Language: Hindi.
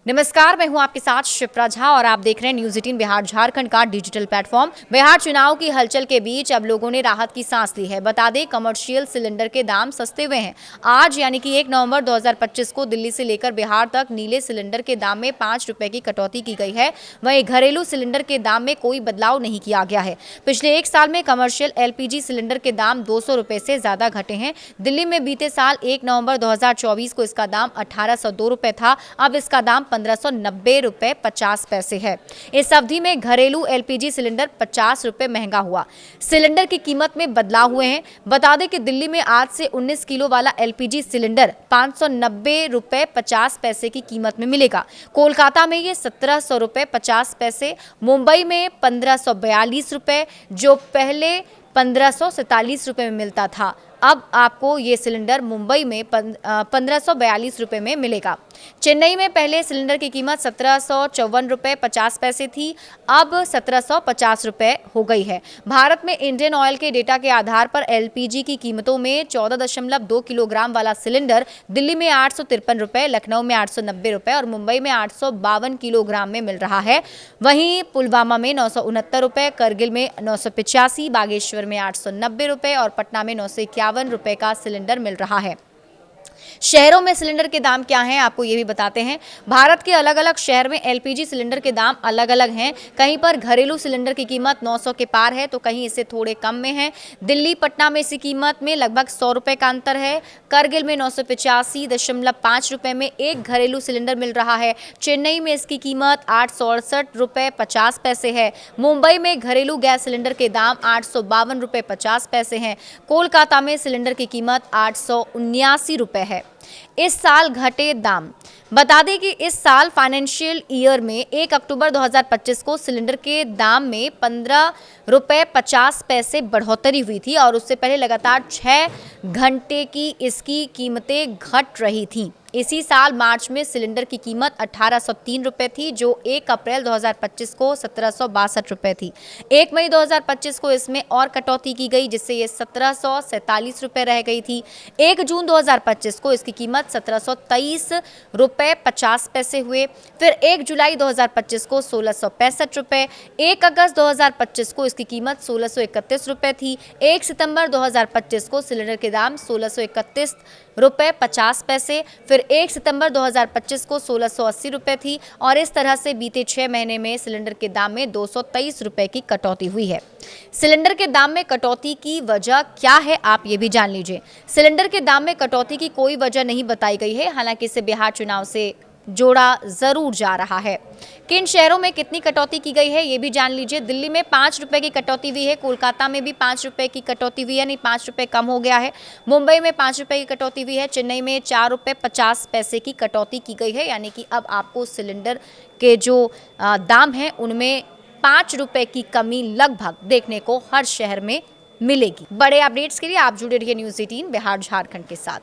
नमस्कार, मैं हूं आपके साथ शिप्रा झा और आप देख रहे हैं न्यूज़ 18 बिहार झारखंड का डिजिटल प्लेटफॉर्म। बिहार चुनाव की हलचल के बीच अब लोगों ने राहत की सांस ली है। बता दें, कमर्शियल सिलेंडर के दाम सस्ते हुए हैं। आज यानी कि 1 नवंबर 2025 को दिल्ली से लेकर बिहार तक नीले सिलेंडर के दाम में 5 रुपए की कटौती की गई है। वहीं घरेलू सिलेंडर के दाम में कोई बदलाव नहीं किया गया है। पिछले 1 साल में कमर्शियल LPG सिलेंडर के दाम 200 रुपए से ज्यादा घटे हैं। दिल्ली में बीते साल 1 नवंबर 2024 को इसका दाम 1802 रुपए था। अब इसका दाम 1590 रुपए 50 पैसे है। इस अवधि में घरेलू LPG सिलेंडर 50 रुपए महंगा हुआ। सिलेंडर की कीमत में बदलाव हुए हैं। बता दें कि दिल्ली में आज से 19 किलो वाला LPG सिलेंडर 590 रुपए 50 पैसे की कीमत में मिलेगा। कोलकाता में ये 1700 रुपए 50 पैसे, मुंबई में 1542 रुपए, जो पहले 1547 रुपए में मिलता था। अब आपको ये सिलेंडर मुंबई में 1542 रुपए में मिलेगा। चेन्नई में पहले सिलेंडर की कीमत 1754 रुपए 50 पैसे थी, अब 1750 रुपए हो गई है। भारत में इंडियन ऑयल के डेटा के आधार पर LPG की कीमतों में 14.2 किलोग्राम वाला सिलेंडर दिल्ली में 853 रुपए, लखनऊ में 890 रुपए और मुंबई में 852 किलोग्राम में मिल रहा है। वहीं पुलवामा में 969 रुपए, करगिल में 985, बागेश्वर में 890 रुपए और पटना में 951 रुपए का सिलेंडर मिल रहा है। शहरों में सिलेंडर के दाम क्या हैं, आपको ये भी बताते हैं। भारत के अलग अलग शहर में LPG सिलेंडर के दाम अलग अलग हैं। कहीं पर घरेलू सिलेंडर की कीमत 900 के पार है तो कहीं इससे थोड़े कम में है। दिल्ली पटना में इसी कीमत में लगभग 100 रुपए का अंतर है। करगिल में 985.5 रुपए में एक घरेलू सिलेंडर मिल रहा है। चेन्नई में इसकी कीमत 868 रुपए 50 पैसे है। मुंबई में घरेलू गैस सिलेंडर के दाम 852 रुपए 50 पैसे हैं। कोलकाता में सिलेंडर की कीमत 879 रुपए है। इस साल घटे दाम। बता दें कि इस साल फाइनेंशियल ईयर में 1 अक्टूबर 2025 को सिलेंडर के दाम में 15 रुपए 50 पैसे बढ़ोतरी हुई थी और उससे पहले लगातार 6 घंटे की इसकी कीमतें घट रही थीं। इसी साल मार्च में सिलेंडर की कीमत 1803 रुपए थी, जो 1 अप्रैल 2025 को 1762 रुपए थी। 1 मई 2025 को इसमें और कटौती की गई, जिससे ये 1747 रुपए रह गई थी। 1 जून 2025 को इसकी कीमत 1723 रुपए 50 पैसे हुए। फिर 1 जुलाई 2025 को 1665 रुपए, 1 अगस्त 2025 को इसकी कीमत 1631 रुपए थी। 1 सितंबर 2025 को सिलेंडर के दाम 1631 रुपए 50 पैसे, फिर 1 सितंबर 2025 को 1680 रुपए थी और इस तरह से बीते 6 महीने में सिलेंडर के दाम में 223 रुपए की कटौती हुई है। सिलेंडर के दाम में कटौती की वजह क्या है, आप ये भी जान लीजिए। सिलेंडर के दाम में कटौती की कोई वजह नहीं बताई गई है, हालांकि इसे बिहार चुनाव से जोड़ा जरूर जा रहा है। किन शहरों में कितनी कटौती की गई है, ये भी जान लीजिए। दिल्ली में 5 रुपए की कटौती हुई है, कोलकाता में भी 5 रुपए की कटौती हुई है, यानी 5 रुपए कम हो गया है। मुंबई में 5 रुपए की कटौती हुई है। चेन्नई में 4 रुपए 50 पैसे की कटौती की गई है, यानी कि अब आपको सिलेंडर के जो दाम हैं उनमें 5 रुपए की कमी लगभग देखने को हर शहर में मिलेगी। बड़े अपडेट्स के लिए आप जुड़े रहिए न्यूज़ 18 बिहार झारखंड के साथ।